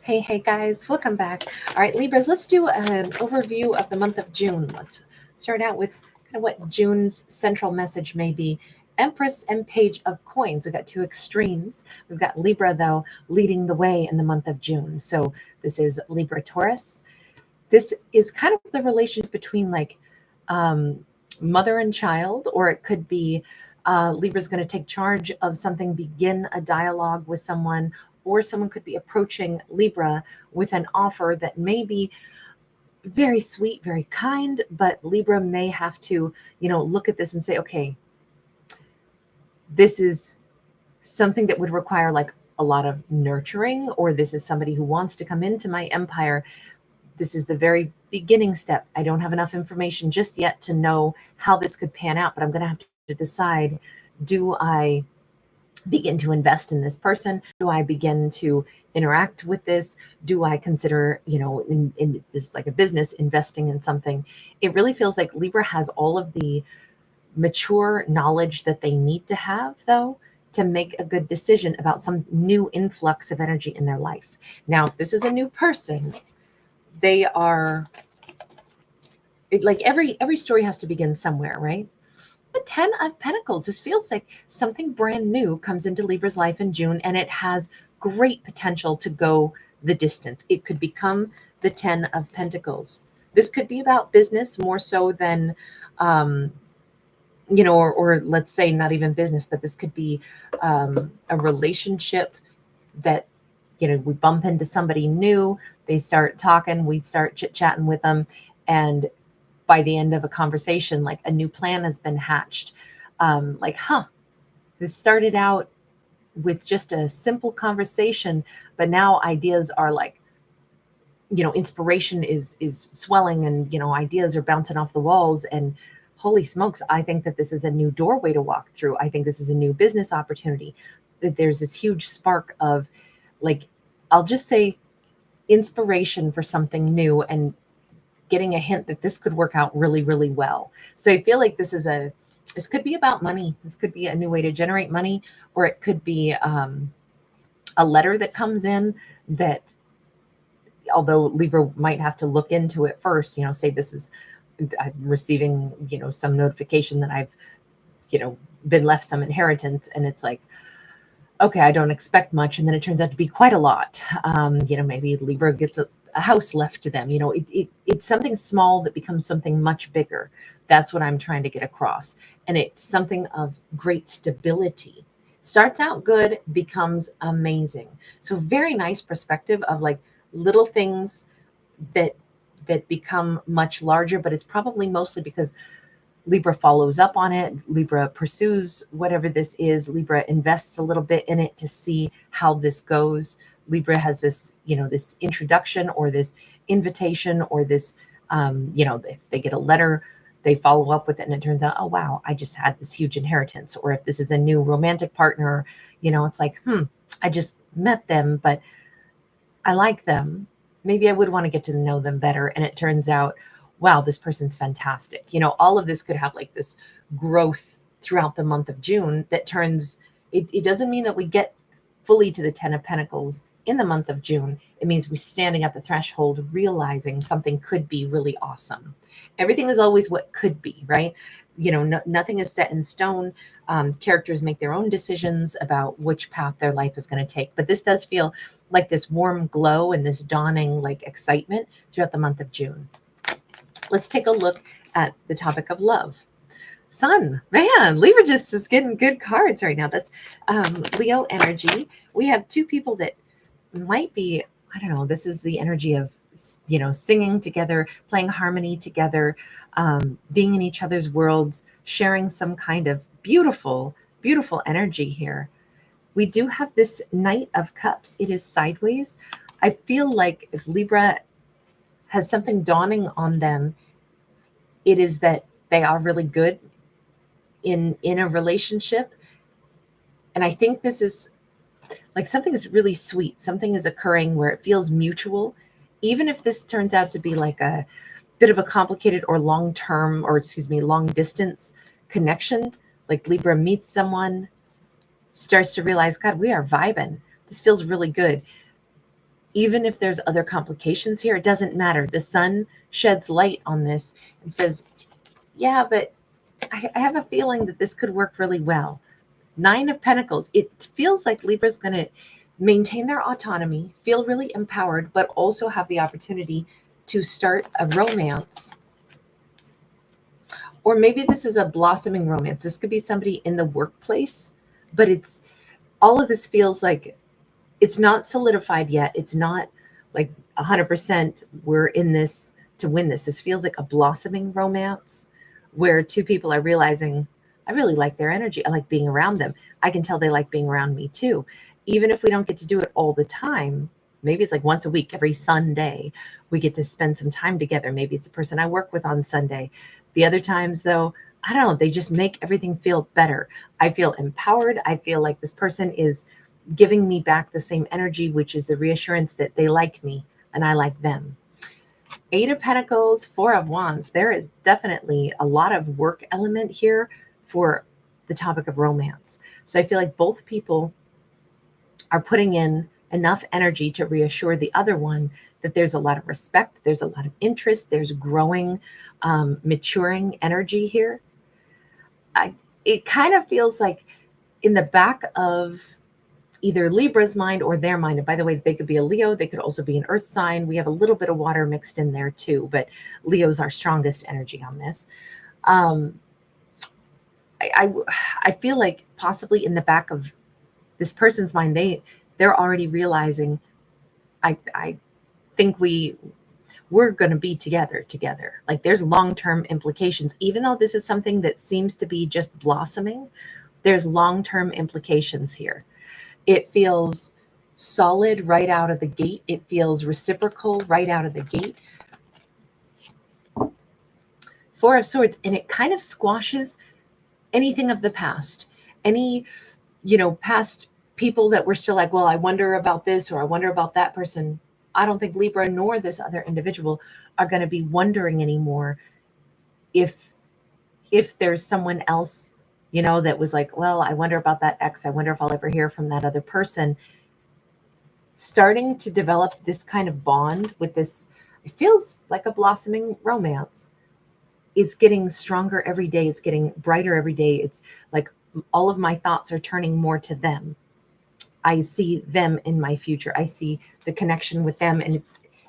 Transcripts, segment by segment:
Hey guys, welcome back. All right, Libras, let's do an overview of the month of June. Let's start out with kind of what June's central message may be. Empress and Page of Coins. We've got two extremes. We've got Libra, though, leading the way in the month of June. So this is Libra Taurus. This is kind of the relationship between like um, mother and child, or it could be Libra's going to take charge of something, begin a dialogue with someone, or someone could be approaching Libra with an offer that may be very sweet, very kind, but Libra may have to, look at this and say, okay, this is something that would require like a lot of nurturing, or this is somebody who wants to come into my empire. This is the very beginning step. I don't have enough information just yet to know how this could pan out, but I'm going to have to decide, do I begin to invest in this person? Do I begin to interact with this? Do I consider, in this is like a business, investing in something? It really feels like Libra has all of the mature knowledge that they need to have, though, to make a good decision about some new influx of energy in their life. Now, if this is a new person, they are like every story has to begin somewhere, right? The 10 of Pentacles. This feels like something brand new comes into Libra's life in June, and it has great potential to go the distance. It could become the 10 of Pentacles. This could be about business more so than, or let's say not even business, but this could be a relationship that, we bump into somebody new, they start talking, we start chit-chatting with them, and by the end of a conversation, like a new plan has been hatched. This started out with just a simple conversation, but now ideas are like, inspiration is swelling, and ideas are bouncing off the walls. And holy smokes, I think that this is a new doorway to walk through. I think this is a new business opportunity. That there's this huge spark of, like, I'll just say, inspiration for something new, and getting a hint that this could work out really, really well. So I feel like this could be about money. This could be a new way to generate money, or it could be a letter that comes in that, although Libra might have to look into it first, say this is, I'm receiving, some notification that I've, been left some inheritance, and it's like, okay, I don't expect much, and then it turns out to be quite a lot. Maybe Libra gets a house left to them. It's something small that becomes something much bigger. That's what I'm trying to get across. And it's something of great stability. Starts out good, becomes amazing. So very nice perspective of like little things that become much larger, but it's probably mostly because Libra follows up on it. Libra pursues whatever this is. Libra invests a little bit in it to see how this goes. Libra has this, this introduction or this invitation or this, if they get a letter, they follow up with it and it turns out, oh, wow, I just had this huge inheritance. Or if this is a new romantic partner, it's like, I just met them, but I like them. Maybe I would want to get to know them better. And it turns out, wow, this person's fantastic. All of this could have like this growth throughout the month of June that turns, it doesn't mean that we get fully to the 10 of Pentacles in the month of June. It means we're standing at the threshold, realizing something could be really awesome. Everything is always what could be, right? Nothing is set in stone. Characters make their own decisions about which path their life is going to take. But this does feel like this warm glow and this dawning like excitement throughout the month of June. Let's take a look at the topic of love. Sun, man, Libra just is getting good cards right now. That's Leo energy. We have two people that might be, I don't know, this is the energy of, singing together, playing harmony together, being in each other's worlds, sharing some kind of beautiful, beautiful energy here. We do have this Knight of Cups. It is sideways. I feel like if Libra has something dawning on them, it is that they are really good in a relationship. And I think this is like something is really sweet. Something is occurring where it feels mutual. Even if this turns out to be like a bit of a complicated or long distance connection, like Libra meets someone, starts to realize, God, we are vibing. This feels really good. Even if there's other complications here, it doesn't matter. The sun sheds light on this and says, yeah, but I have a feeling that this could work really well. 9 of Pentacles. It feels like Libra's going to maintain their autonomy, feel really empowered, but also have the opportunity to start a romance. Or maybe this is a blossoming romance. This could be somebody in the workplace, but it's all of this feels like it's not solidified yet. It's not like 100% we're in this to win this. This feels like a blossoming romance where two people are realizing, I really like their energy. I like being around them. I can tell they like being around me too. Even if we don't get to do it all the time, maybe it's like once a week, every Sunday, we get to spend some time together. Maybe it's a person I work with on Sunday. The other times, though, I don't know, they just make everything feel better. I feel empowered. I feel like this person is giving me back the same energy, which is the reassurance that they like me and I like them. 8 of Pentacles, 4 of Wands. There is definitely a lot of work element here for the topic of romance. So I feel like both people are putting in enough energy to reassure the other one that there's a lot of respect, there's a lot of interest, there's growing, maturing energy here. It kind of feels like in the back of either Libra's mind or their mind. And by the way, they could be a Leo. They could also be an earth sign. We have a little bit of water mixed in there too, but Leo's our strongest energy on this. I feel like possibly in the back of this person's mind, they're already realizing, I think we're going to be together. Like there's long-term implications, even though this is something that seems to be just blossoming, there's long-term implications here. It feels solid right out of the gate. It feels reciprocal right out of the gate. 4 of Swords, and it kind of squashes anything of the past. Any, past people that we're still like, well, I wonder about this or I wonder about that person. I don't think Libra nor this other individual are going to be wondering anymore if there's someone else, that was like, well, I wonder about that ex. I wonder if I'll ever hear from that other person. Starting to develop this kind of bond with this, it feels like a blossoming romance. It's getting stronger every day. It's getting brighter every day. It's like all of my thoughts are turning more to them. I see them in my future. I see the connection with them, and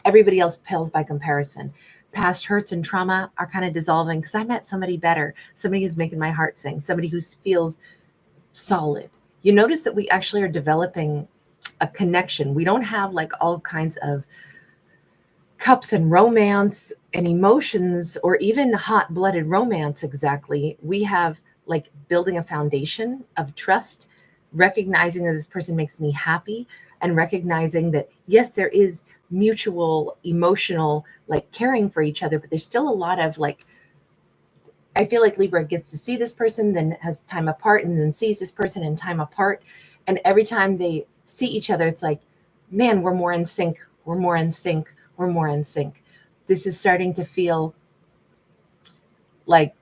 everybody else pales by comparison. Past hurts and trauma are kind of dissolving because I met somebody better, somebody who's making my heart sing, somebody who feels solid. You notice that we actually are developing a connection. We don't have like all kinds of cups and romance and emotions or even hot-blooded romance exactly. We have like building a foundation of trust, recognizing that this person makes me happy, and recognizing that, yes, there is mutual emotional like caring for each other, but there's still a lot of like, I feel like Libra gets to see this person, then has time apart, and then sees this person in time apart. And every time they see each other, it's like, man, we're more in sync. We're more in sync. We're more in sync. This is starting to feel like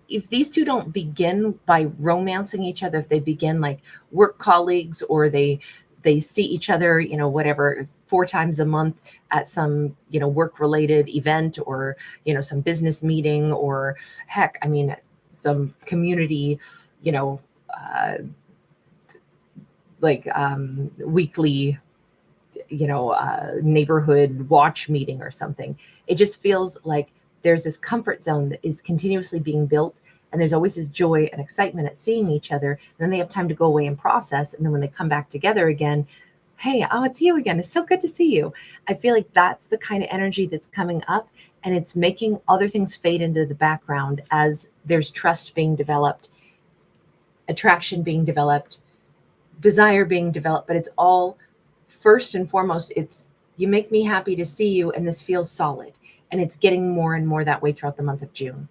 if these two don't begin by romancing each other, if they begin like work colleagues or they see each other, whatever, 4 times a month at some, work related event or, some business meeting or heck, I mean, some community, weekly, neighborhood watch meeting or something. It just feels like there's this comfort zone that is continuously being built. And there's always this joy and excitement at seeing each other. And then they have time to go away and process. And then when they come back together again, hey, oh, it's you again. It's so good to see you. I feel like that's the kind of energy that's coming up. And it's making other things fade into the background as there's trust being developed, attraction being developed, desire being developed. But it's all, first and foremost, it's you make me happy to see you. And this feels solid. And it's getting more and more that way throughout the month of June.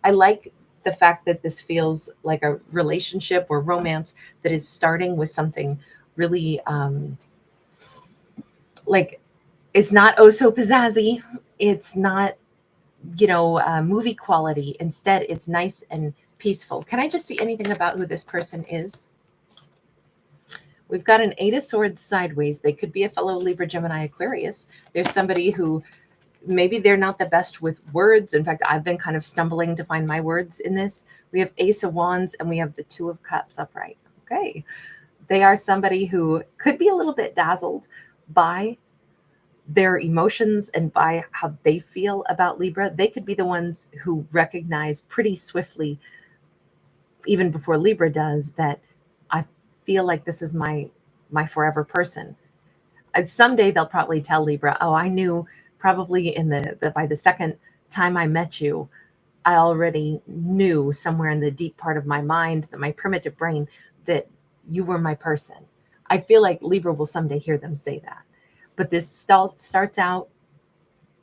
I like the fact that this feels like a relationship or romance that is starting with something really like, it's not oh so pizzazzy. It's not, movie quality. Instead, it's nice and peaceful. Can I just see anything about who this person is? We've got an Eight of Swords sideways. They could be a fellow Libra, Gemini, Aquarius. There's somebody who maybe they're not the best with words. In fact, I've been kind of stumbling to find my words in this. We have Ace of Wands and we have the Two of Cups upright. Okay. They are somebody who could be a little bit dazzled by their emotions and by how they feel about Libra. They could be the ones who recognize pretty swiftly, even before Libra does, that I feel like this is my forever person. And someday they'll probably tell Libra, oh, I knew probably in the by the second time I met you, I already knew somewhere in the deep part of my mind, that my primitive brain, that you were my person. I feel like Libra will someday hear them say that. But this starts out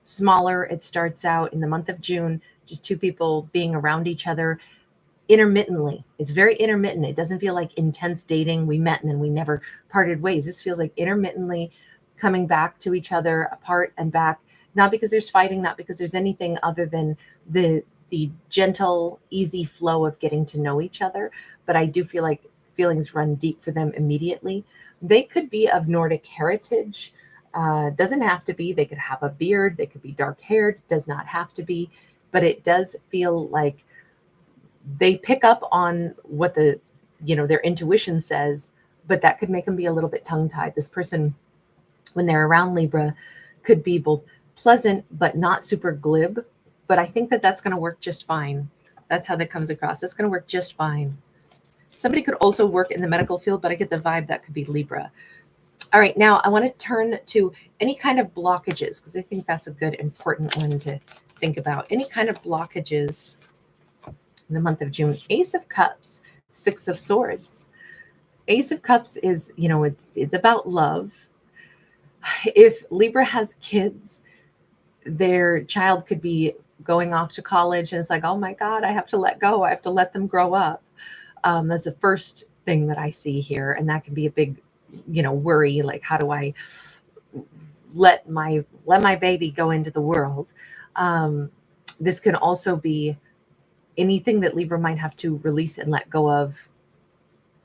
smaller. It starts out in the month of June, just two people being around each other intermittently. It's very intermittent. It doesn't feel like intense dating. We met and then we never parted ways. This feels like intermittently coming back to each other, apart and back, not because there's fighting, not because there's anything other than the gentle, easy flow of getting to know each other. But I do feel like feelings run deep for them immediately. They could be of Nordic heritage. Doesn't have to be. They could have a beard. They could be dark haired. Does not have to be. But it does feel like they pick up on what their intuition says, but that could make them be a little bit tongue tied. This person, when they're around Libra, could be both pleasant, but not super glib. But I think that that's going to work just fine. That's how that comes across. It's going to work just fine. Somebody could also work in the medical field, but I get the vibe that could be Libra. All right, now I want to turn to any kind of blockages, because I think that's a good, important one to think about. Any kind of blockages in the month of June. Ace of Cups, Six of Swords. Ace of Cups is, it's about love. If Libra has kids, their child could be going off to college and it's like, oh my God, I have to let go. I have to let them grow up. That's the first thing that I see here. And that can be a big, worry. Like, how do I let my baby go into the world? This can also be anything that Libra might have to release and let go of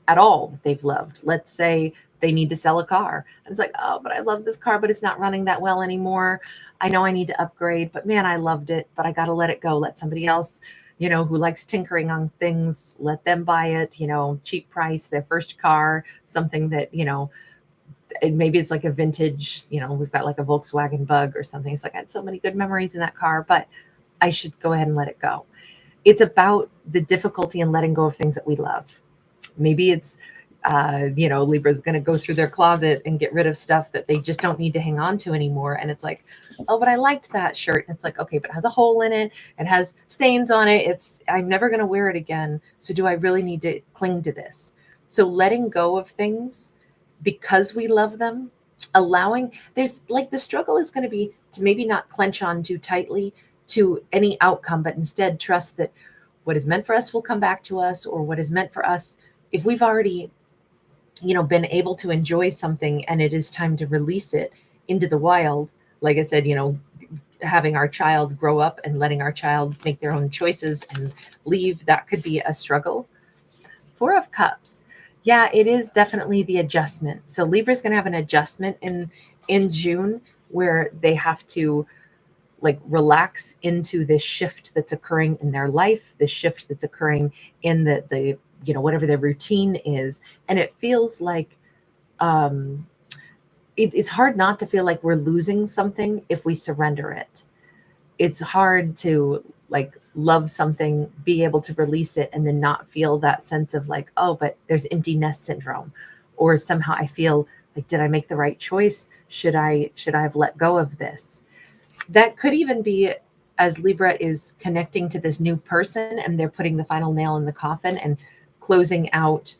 at all that they've loved. Let's say they need to sell a car. And it's like, oh, but I love this car, but it's not running that well anymore. I know I need to upgrade, but man, I loved it, but I got to let it go. Let somebody else, who likes tinkering on things, let them buy it, cheap price, their first car, something that, maybe it's like a vintage, we've got like a Volkswagen Bug or something. It's like, I had so many good memories in that car, but I should go ahead and let it go. It's about the difficulty in letting go of things that we love. Maybe it's, Libra's going to go through their closet and get rid of stuff that they just don't need to hang on to anymore. And it's like, oh, but I liked that shirt. And it's like, okay, but it has a hole in it. It has stains on it. I'm never going to wear it again. So do I really need to cling to this? So letting go of things because we love them, there's like the struggle is going to be to maybe not clench on too tightly to any outcome, but instead trust that what is meant for us will come back to us, or what is meant for us, if we've already, been able to enjoy something and it is time to release it into the wild. Like I said, having our child grow up and letting our child make their own choices and leave, that could be a struggle. Four of Cups. Yeah, it is definitely the adjustment. So Libra's going to have an adjustment in June where they have to like relax into this shift that's occurring in their life, this shift that's occurring in the whatever their routine is. And it feels like it's hard not to feel like we're losing something if we surrender it. It's hard to like love something, be able to release it, and then not feel that sense of like, oh, but there's empty nest syndrome, or somehow I feel like, did I make the right choice? Should I have let go of this? That could even be as Libra is connecting to this new person and they're putting the final nail in the coffin and closing out,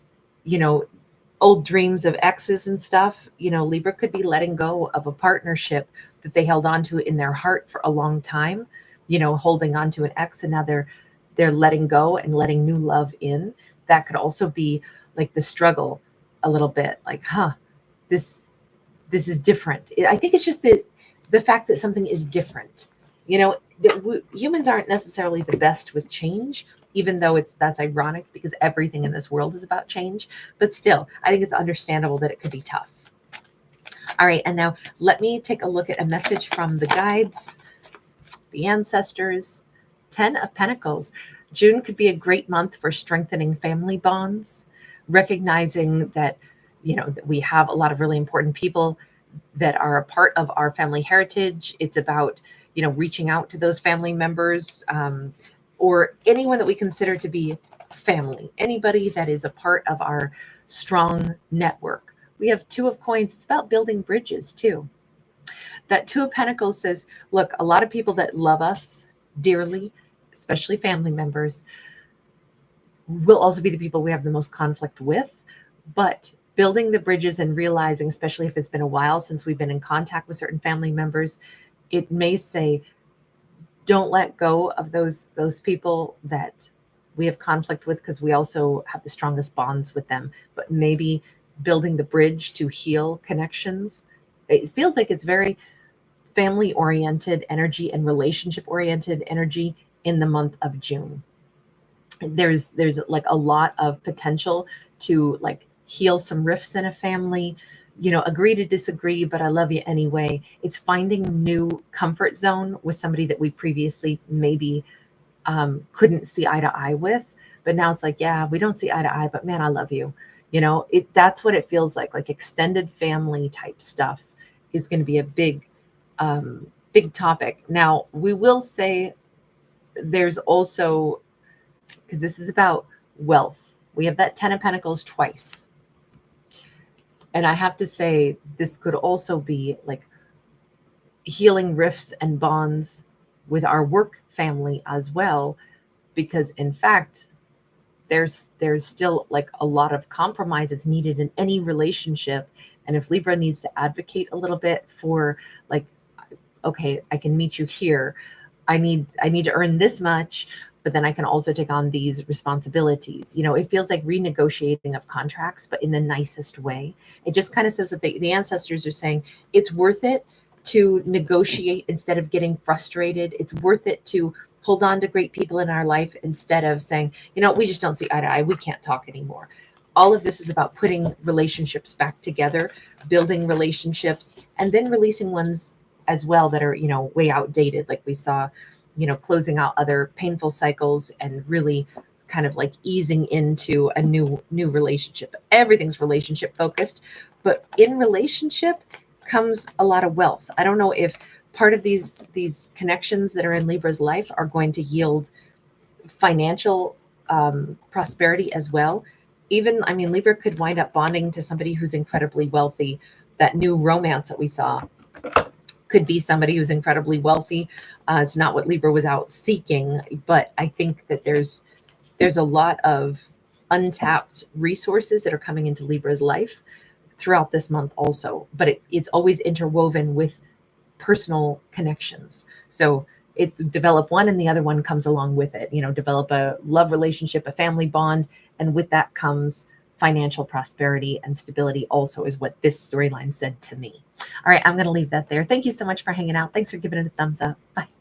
old dreams of exes and stuff. Libra could be letting go of a partnership that they held on to in their heart for a long time, holding on to an ex, and now they're letting go and letting new love in. That could also be like the struggle a little bit, like, this is different. I think it's just the fact that something is different. Humans aren't necessarily the best with change, even though that's ironic because everything in this world is about change. But still, I think it's understandable that it could be tough. All right, and now let me take a look at a message from the guides, the ancestors. 10 of Pentacles. June could be a great month for strengthening family bonds, recognizing that, that we have a lot of really important people that are a part of our family heritage. It's about, reaching out to those family members, or anyone that we consider to be family, anybody that is a part of our strong network. We have 2 of Coins. It's about building bridges too. That 2 of Pentacles says, look, a lot of people that love us dearly, especially family members, will also be the people we have the most conflict with. But building the bridges and realizing, especially if it's been a while since we've been in contact with certain family members, it may say, don't let go of those people that we have conflict with, because we also have the strongest bonds with them. But maybe building the bridge to heal connections. It feels like it's very family oriented energy and relationship oriented energy in the month of June. There's like a lot of potential to like heal some rifts in a family, agree to disagree, but I love you anyway. It's finding new comfort zone with somebody that we previously maybe couldn't see eye to eye with, but now it's like, yeah, we don't see eye to eye, but man, I love you. That's what it feels like extended family type stuff is going to be a big topic. Now, we will say there's also, because this is about wealth, we have that 10 of Pentacles twice. And I have to say, this could also be like healing rifts and bonds with our work family as well, because in fact, there's still like a lot of compromise that's needed in any relationship. And if Libra needs to advocate a little bit for like, okay, I can meet you here. I need to earn this much, but then I can also take on these responsibilities. It feels like renegotiating of contracts, but in the nicest way. It just kind of says that the ancestors are saying it's worth it to negotiate instead of getting frustrated. It's worth it to hold on to great people in our life instead of saying, we just don't see eye to eye. We can't talk anymore. All of this is about putting relationships back together, building relationships, and then releasing ones as well that are, way outdated. Like we saw, closing out other painful cycles and really kind of like easing into a new relationship. Everything's relationship focused, but in relationship comes a lot of wealth. I don't know if part of these connections that are in Libra's life are going to yield financial prosperity as well. Even, Libra could wind up bonding to somebody who's incredibly wealthy. That new romance that we saw could be somebody who's incredibly wealthy. It's not what Libra was out seeking, but I think that there's a lot of untapped resources that are coming into Libra's life throughout this month also. But it's always interwoven with personal connections. So it develop one and the other one comes along with it. Develop a love relationship, a family bond, and with that comes financial prosperity and stability also, is what this storyline said to me. All right, I'm going to leave that there. Thank you so much for hanging out. Thanks for giving it a thumbs up. Bye.